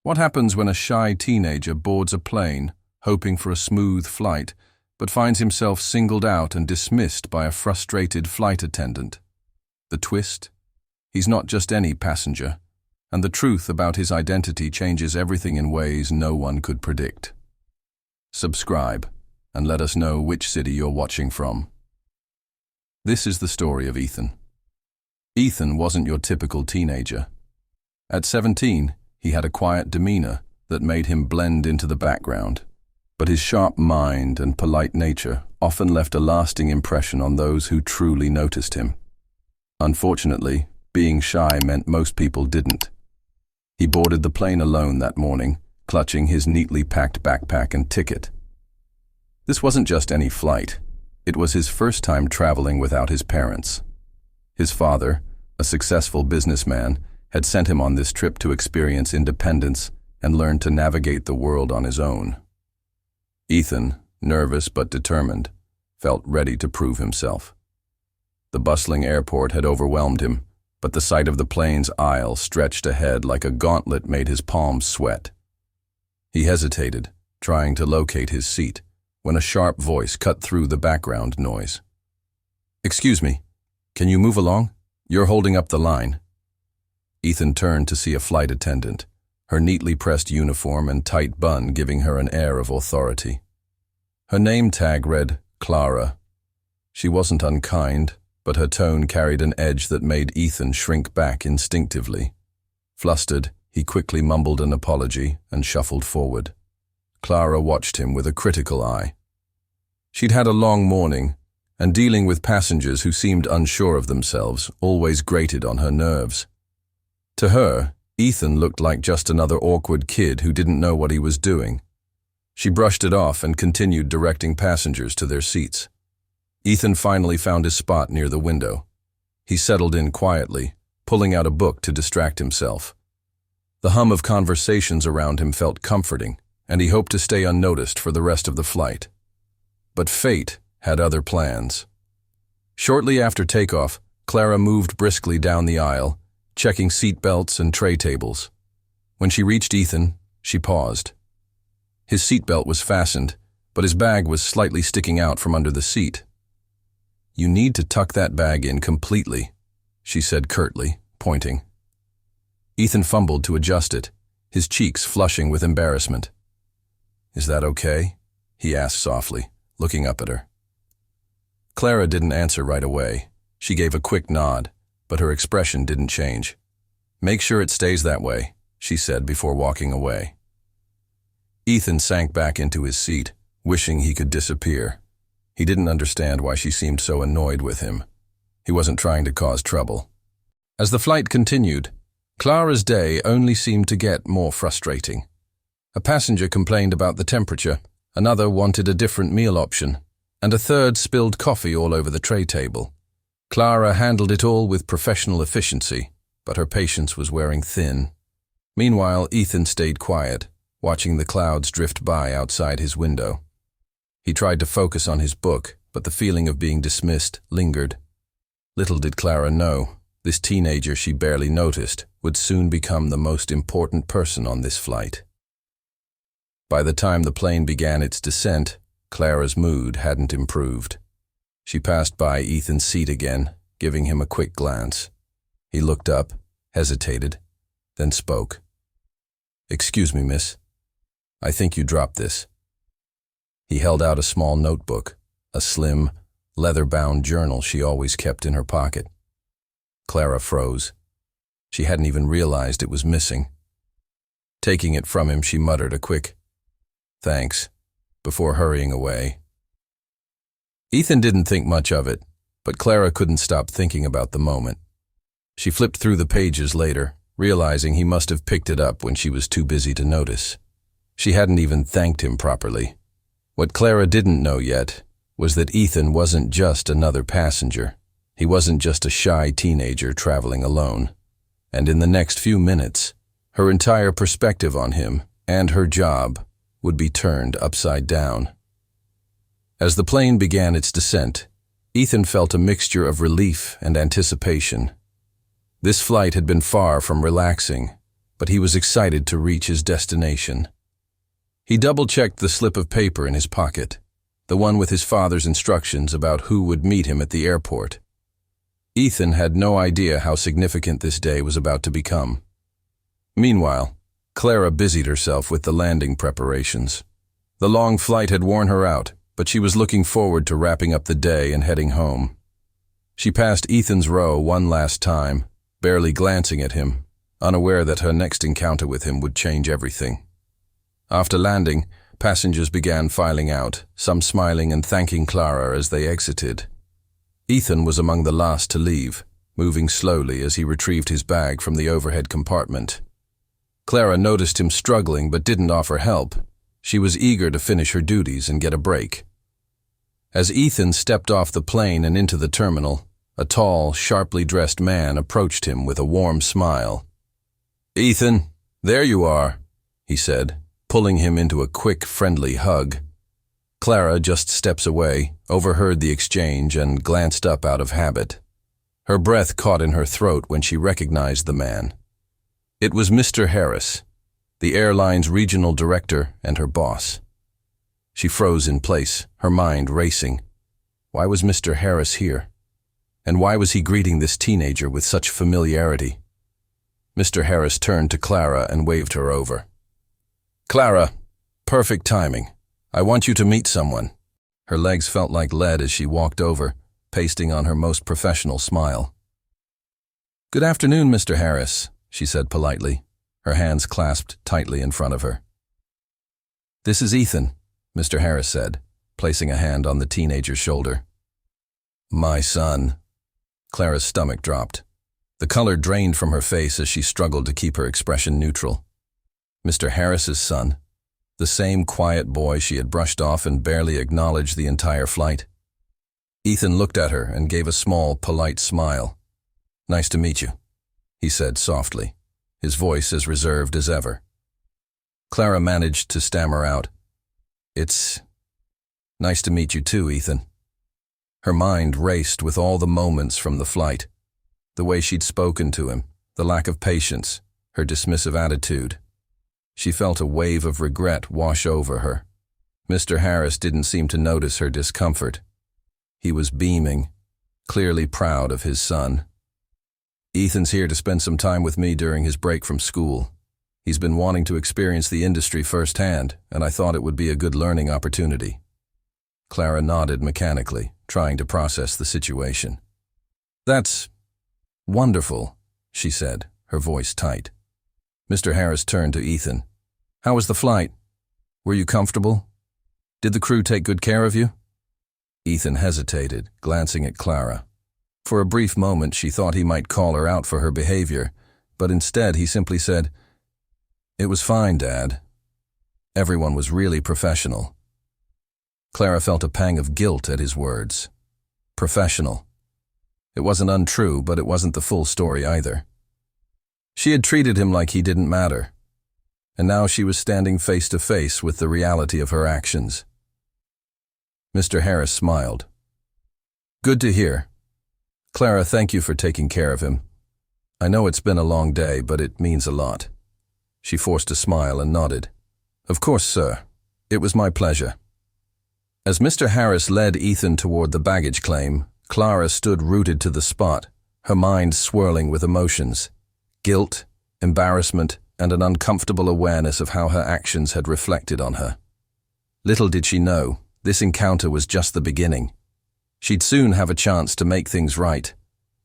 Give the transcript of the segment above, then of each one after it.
What happens when a shy teenager boards a plane, hoping for a smooth flight, but finds himself singled out and dismissed by a frustrated flight attendant? The twist? He's not just any passenger, and the truth about his identity changes everything in ways no one could predict. Subscribe, and let us know which city you're watching from. This is the story of Ethan. Ethan wasn't your typical teenager. At 17, he had a quiet demeanor that made him blend into the background, but his sharp mind and polite nature often left a lasting impression on those who truly noticed him. Unfortunately, being shy meant most people didn't. He boarded the plane alone that morning, clutching his neatly packed backpack and ticket. This wasn't just any flight. It was his first time traveling without his parents. His father, a successful businessman, had sent him on this trip to experience independence and learn to navigate the world on his own. Ethan, nervous but determined, felt ready to prove himself. The bustling airport had overwhelmed him, but the sight of the plane's aisle stretched ahead like a gauntlet made his palms sweat. He hesitated, trying to locate his seat, when a sharp voice cut through the background noise. "Excuse me, can you move along? You're holding up the line." Ethan turned to see a flight attendant, her neatly pressed uniform and tight bun giving her an air of authority. Her name tag read Clara. She wasn't unkind, but her tone carried an edge that made Ethan shrink back instinctively. Flustered, he quickly mumbled an apology and shuffled forward. Clara watched him with a critical eye. She'd had a long morning, and dealing with passengers who seemed unsure of themselves always grated on her nerves. To her, Ethan looked like just another awkward kid who didn't know what he was doing. She brushed it off and continued directing passengers to their seats. Ethan finally found his spot near the window. He settled in quietly, pulling out a book to distract himself. The hum of conversations around him felt comforting, and he hoped to stay unnoticed for the rest of the flight. But fate had other plans. Shortly after takeoff, Clara moved briskly down the aisle, checking seat belts and tray tables. When she reached Ethan, she paused. His seatbelt was fastened, but his bag was slightly sticking out from under the seat. "You need to tuck that bag in completely," she said curtly, pointing. Ethan fumbled to adjust it, his cheeks flushing with embarrassment. "Is that okay?" he asked softly, looking up at her. Clara didn't answer right away. She gave a quick nod, but her expression didn't change. "Make sure it stays that way," she said before walking away. Ethan sank back into his seat, wishing he could disappear. He didn't understand why she seemed so annoyed with him. He wasn't trying to cause trouble. As the flight continued, Clara's day only seemed to get more frustrating. A passenger complained about the temperature, another wanted a different meal option, and a third spilled coffee all over the tray table. Clara handled it all with professional efficiency, but her patience was wearing thin. Meanwhile, Ethan stayed quiet, watching the clouds drift by outside his window. He tried to focus on his book, but the feeling of being dismissed lingered. Little did Clara know, this teenager she barely noticed would soon become the most important person on this flight. By the time the plane began its descent, Clara's mood hadn't improved. She passed by Ethan's seat again, giving him a quick glance. He looked up, hesitated, then spoke. "Excuse me, miss. I think you dropped this." He held out a small notebook, a slim, leather-bound journal she always kept in her pocket. Clara froze. She hadn't even realized it was missing. Taking it from him, she muttered a quick, "Thanks," before hurrying away. Ethan didn't think much of it, but Clara couldn't stop thinking about the moment. She flipped through the pages later, realizing he must have picked it up when she was too busy to notice. She hadn't even thanked him properly. What Clara didn't know yet was that Ethan wasn't just another passenger. He wasn't just a shy teenager traveling alone. And in the next few minutes, her entire perspective on him and her job would be turned upside down. As the plane began its descent, Ethan felt a mixture of relief and anticipation. This flight had been far from relaxing, but he was excited to reach his destination. He double-checked the slip of paper in his pocket, the one with his father's instructions about who would meet him at the airport. Ethan had no idea how significant this day was about to become. Meanwhile, Clara busied herself with the landing preparations. The long flight had worn her out, but she was looking forward to wrapping up the day and heading home. She passed Ethan's row one last time, barely glancing at him, unaware that her next encounter with him would change everything. After landing, passengers began filing out, some smiling and thanking Clara as they exited. Ethan was among the last to leave, moving slowly as he retrieved his bag from the overhead compartment. Clara noticed him struggling but didn't offer help. She was eager to finish her duties and get a break. As Ethan stepped off the plane and into the terminal, a tall, sharply dressed man approached him with a warm smile. "Ethan, there you are," he said, pulling him into a quick, friendly hug. Clara, just steps away, overheard the exchange and glanced up out of habit. Her breath caught in her throat when she recognized the man. It was Mr. Harris, the airline's regional director and her boss. She froze in place, her mind racing. Why was Mr. Harris here? And why was he greeting this teenager with such familiarity? Mr. Harris turned to Clara and waved her over. "Clara, perfect timing. I want you to meet someone." Her legs felt like lead as she walked over, pasting on her most professional smile. "Good afternoon, Mr. Harris," she said politely, her hands clasped tightly in front of her. "This is Ethan," Mr. Harris said, placing a hand on the teenager's shoulder. "My son." Clara's stomach dropped. The color drained from her face as she struggled to keep her expression neutral. Mr. Harris's son, the same quiet boy she had brushed off and barely acknowledged the entire flight. Ethan looked at her and gave a small, polite smile. "Nice to meet you," he said softly, his voice as reserved as ever. Clara managed to stammer out, "It's nice to meet you too, Ethan." Her mind raced with all the moments from the flight, the way she'd spoken to him, the lack of patience, her dismissive attitude. She felt a wave of regret wash over her. Mr. Harris didn't seem to notice her discomfort. He was beaming, clearly proud of his son. "Ethan's here to spend some time with me during his break from school. He's been wanting to experience the industry firsthand, and I thought it would be a good learning opportunity." Clara nodded mechanically, trying to process the situation. "That's wonderful," she said, her voice tight. Mr. Harris turned to Ethan. "How was the flight? Were you comfortable? Did the crew take good care of you?" Ethan hesitated, glancing at Clara. For a brief moment she thought he might call her out for her behavior, but instead he simply said, "It was fine, Dad. Everyone was really professional." Clara felt a pang of guilt at his words. Professional. It wasn't untrue, but it wasn't the full story either. She had treated him like he didn't matter, and now she was standing face to face with the reality of her actions. Mr. Harris smiled. "Good to hear. Clara, thank you for taking care of him. I know it's been a long day, but it means a lot." She forced a smile and nodded. "Of course, sir. It was my pleasure." As Mr. Harris led Ethan toward the baggage claim, Clara stood rooted to the spot, her mind swirling with emotions. Guilt, embarrassment, and an uncomfortable awareness of how her actions had reflected on her. Little did she know, this encounter was just the beginning. She'd soon have a chance to make things right,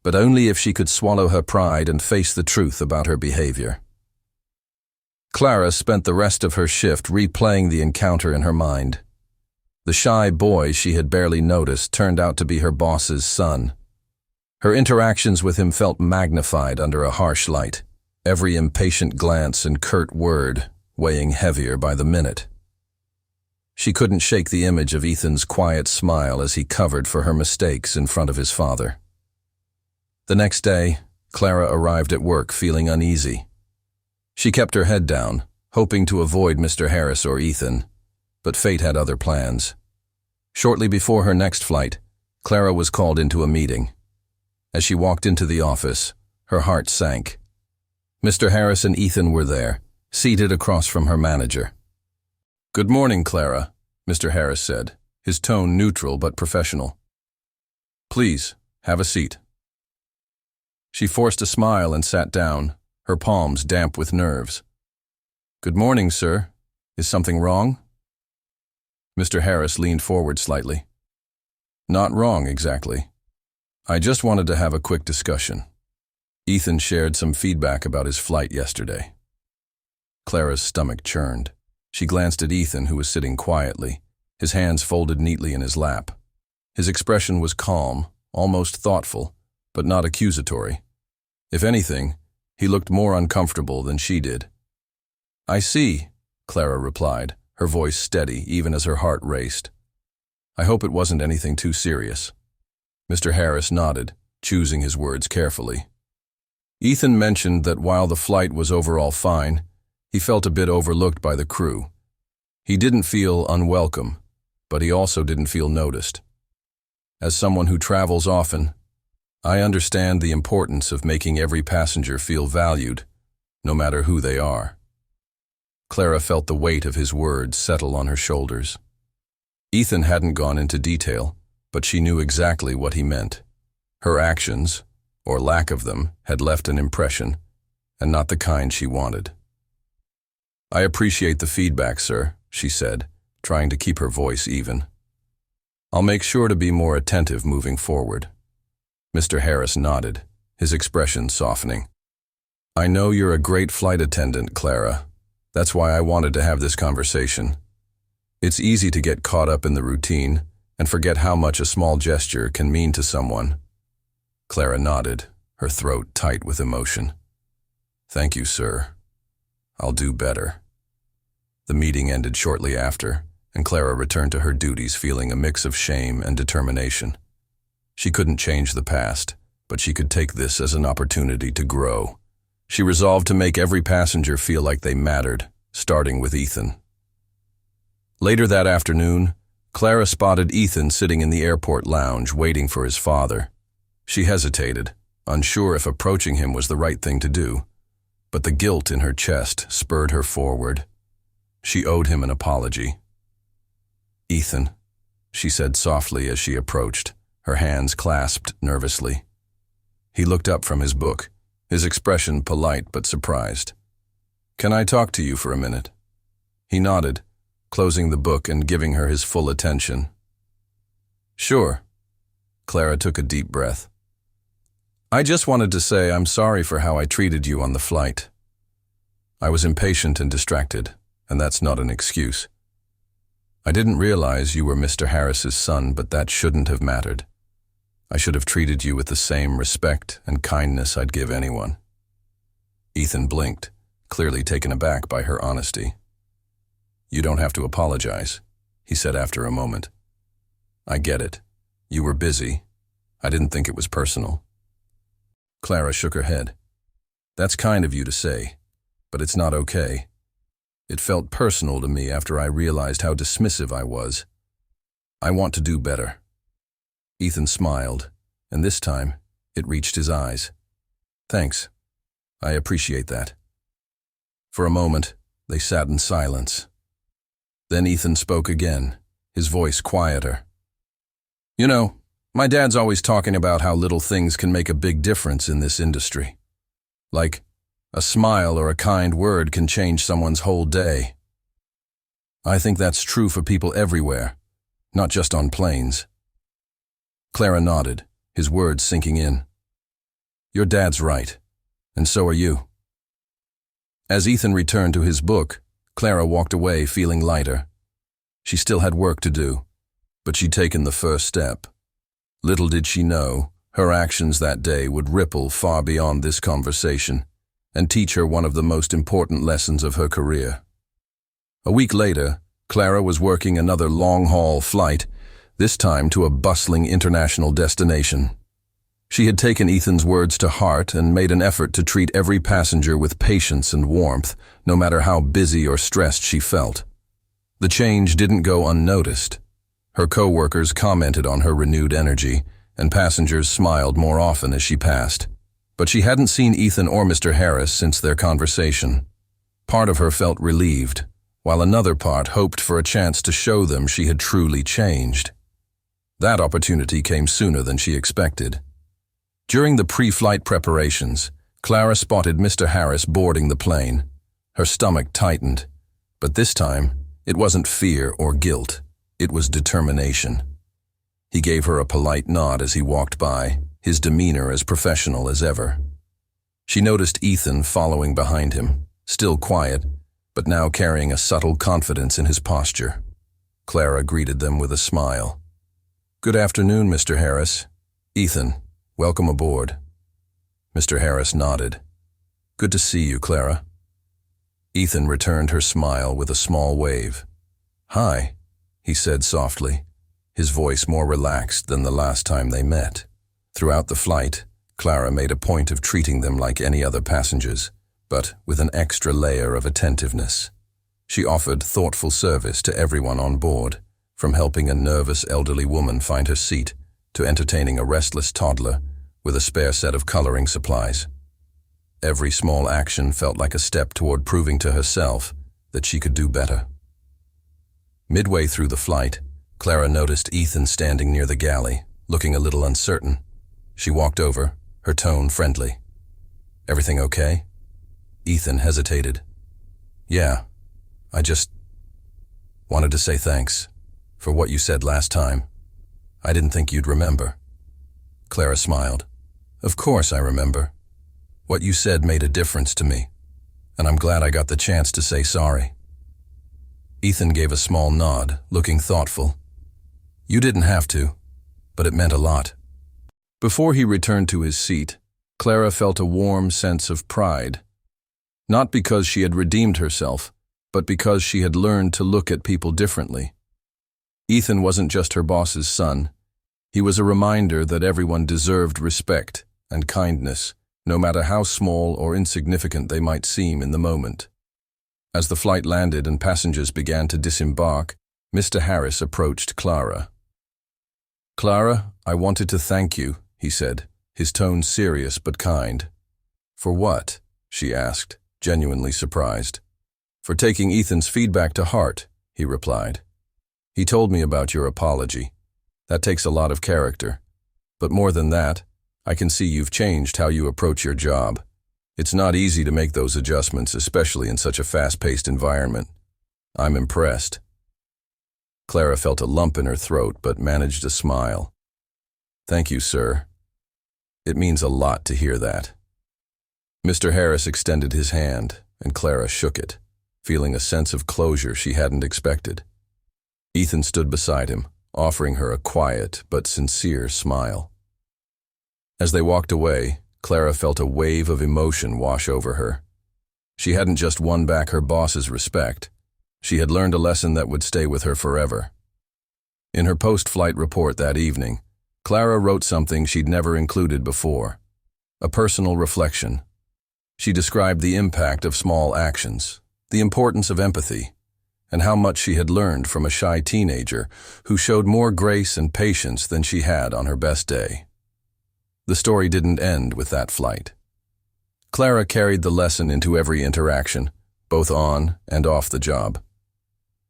but only if she could swallow her pride and face the truth about her behavior. Clara spent the rest of her shift replaying the encounter in her mind. The shy boy she had barely noticed turned out to be her boss's son. Her interactions with him felt magnified under a harsh light, every impatient glance and curt word weighing heavier by the minute. She couldn't shake the image of Ethan's quiet smile as he covered for her mistakes in front of his father. The next day, Clara arrived at work feeling uneasy. She kept her head down, hoping to avoid Mr. Harris or Ethan, but fate had other plans. Shortly before her next flight, Clara was called into a meeting. As she walked into the office, her heart sank. Mr. Harris and Ethan were there, seated across from her manager. "Good morning, Clara," Mr. Harris said, his tone neutral but professional. "Please, have a seat." She forced a smile and sat down, her palms damp with nerves. "Good morning, sir. Is something wrong?" Mr. Harris leaned forward slightly. "Not wrong, exactly. I just wanted to have a quick discussion." Ethan shared some feedback about his flight yesterday. Clara's stomach churned. She glanced at Ethan, who was sitting quietly, his hands folded neatly in his lap. His expression was calm, almost thoughtful, but not accusatory. If anything, he looked more uncomfortable than she did. "I see," Clara replied, her voice steady even as her heart raced. "I hope it wasn't anything too serious." Mr. Harris nodded, choosing his words carefully. Ethan mentioned that while the flight was overall fine, he felt a bit overlooked by the crew. He didn't feel unwelcome, but he also didn't feel noticed. As someone who travels often, I understand the importance of making every passenger feel valued, no matter who they are. Clara felt the weight of his words settle on her shoulders. Ethan hadn't gone into detail, but she knew exactly what he meant. Her actions, or lack of them, had left an impression, and not the kind she wanted. "I appreciate the feedback, sir," she said, trying to keep her voice even. "I'll make sure to be more attentive moving forward." Mr. Harris nodded, his expression softening. "I know you're a great flight attendant, Clara. That's why I wanted to have this conversation. It's easy to get caught up in the routine and forget how much a small gesture can mean to someone." Clara nodded, her throat tight with emotion. "Thank you, sir. I'll do better." The meeting ended shortly after, and Clara returned to her duties feeling a mix of shame and determination. She couldn't change the past, but she could take this as an opportunity to grow. She resolved to make every passenger feel like they mattered, starting with Ethan. Later that afternoon, Clara spotted Ethan sitting in the airport lounge waiting for his father. She hesitated, unsure if approaching him was the right thing to do, but the guilt in her chest spurred her forward. She owed him an apology. "Ethan," she said softly as she approached, her hands clasped nervously. He looked up from his book, his expression polite but surprised. "Can I talk to you for a minute?" He nodded, closing the book and giving her his full attention. "Sure." Clara took a deep breath. "I just wanted to say I'm sorry for how I treated you on the flight. I was impatient and distracted, and that's not an excuse. I didn't realize you were Mr. Harris's son, but that shouldn't have mattered. I should have treated you with the same respect and kindness I'd give anyone." Ethan blinked, clearly taken aback by her honesty. "You don't have to apologize," he said after a moment. "I get it. You were busy. I didn't think it was personal." Clara shook her head. "That's kind of you to say, but it's not okay. It felt personal to me after I realized how dismissive I was. I want to do better." Ethan smiled, and this time it reached his eyes. "Thanks. I appreciate that." For a moment, they sat in silence. Then Ethan spoke again, his voice quieter. "You know, my dad's always talking about how little things can make a big difference in this industry. Like, a smile or a kind word can change someone's whole day. I think that's true for people everywhere, not just on planes." Clara nodded, his words sinking in. "Your dad's right, and so are you." As Ethan returned to his book, Clara walked away feeling lighter. She still had work to do, but she'd taken the first step. Little did she know, her actions that day would ripple far beyond this conversation and teach her one of the most important lessons of her career. A week later, Clara was working another long-haul flight, this time to a bustling international destination. She had taken Ethan's words to heart and made an effort to treat every passenger with patience and warmth, no matter how busy or stressed she felt. The change didn't go unnoticed. Her co-workers commented on her renewed energy, and passengers smiled more often as she passed. But she hadn't seen Ethan or Mr. Harris since their conversation. Part of her felt relieved, while another part hoped for a chance to show them she had truly changed. That opportunity came sooner than she expected. During the pre-flight preparations, Clara spotted Mr. Harris boarding the plane. Her stomach tightened, but this time, it wasn't fear or guilt, it was determination. He gave her a polite nod as he walked by, his demeanor as professional as ever. She noticed Ethan following behind him, still quiet, but now carrying a subtle confidence in his posture. Clara greeted them with a smile. "Good afternoon, Mr. Harris. Ethan, welcome aboard." Mr. Harris nodded. "Good to see you, Clara." Ethan returned her smile with a small wave. "Hi," he said softly, his voice more relaxed than the last time they met. Throughout the flight, Clara made a point of treating them like any other passengers, but with an extra layer of attentiveness. She offered thoughtful service to everyone on board, from helping a nervous elderly woman find her seat to entertaining a restless toddler with a spare set of coloring supplies. Every small action felt like a step toward proving to herself that she could do better. Midway through the flight, Clara noticed Ethan standing near the galley, looking a little uncertain. She walked over, her tone friendly. "Everything okay?" Ethan hesitated. "Yeah, I just wanted to say thanks for what you said last time. I didn't think you'd remember." Clara smiled. "Of course I remember. What you said made a difference to me, and I'm glad I got the chance to say sorry." Ethan gave a small nod, looking thoughtful. "You didn't have to, but it meant a lot." Before he returned to his seat, Clara felt a warm sense of pride. Not because she had redeemed herself, but because she had learned to look at people differently. Ethan wasn't just her boss's son. He was a reminder that everyone deserved respect and kindness, no matter how small or insignificant they might seem in the moment. As the flight landed and passengers began to disembark, Mr. Harris approached Clara. "Clara, I wanted to thank you," he said, his tone serious but kind. "For what?" she asked, genuinely surprised. "For taking Ethan's feedback to heart," he replied. "He told me about your apology. That takes a lot of character. But more than that, I can see you've changed how you approach your job. It's not easy to make those adjustments, especially in such a fast-paced environment. I'm impressed." Clara felt a lump in her throat but managed a smile. "Thank you, sir. It means a lot to hear that." Mr. Harris extended his hand, and Clara shook it, feeling a sense of closure she hadn't expected. Ethan stood beside him, offering her a quiet but sincere smile. As they walked away, Clara felt a wave of emotion wash over her. She hadn't just won back her boss's respect. She had learned a lesson that would stay with her forever. In her post-flight report that evening, Clara wrote something she'd never included before, a personal reflection. She described the impact of small actions, the importance of empathy, and how much she had learned from a shy teenager who showed more grace and patience than she had on her best day. The story didn't end with that flight. Clara carried the lesson into every interaction, both on and off the job.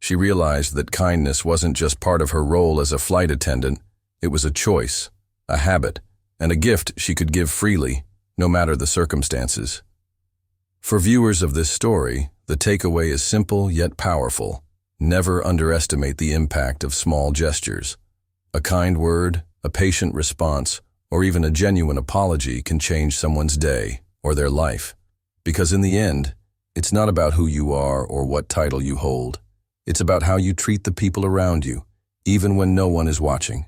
She realized that kindness wasn't just part of her role as a flight attendant, it was a choice, a habit, and a gift she could give freely, no matter the circumstances. For viewers of this story, the takeaway is simple yet powerful. Never underestimate the impact of small gestures. A kind word, a patient response, or even a genuine apology can change someone's day or their life. Because in the end, it's not about who you are or what title you hold. It's about how you treat the people around you, even when no one is watching.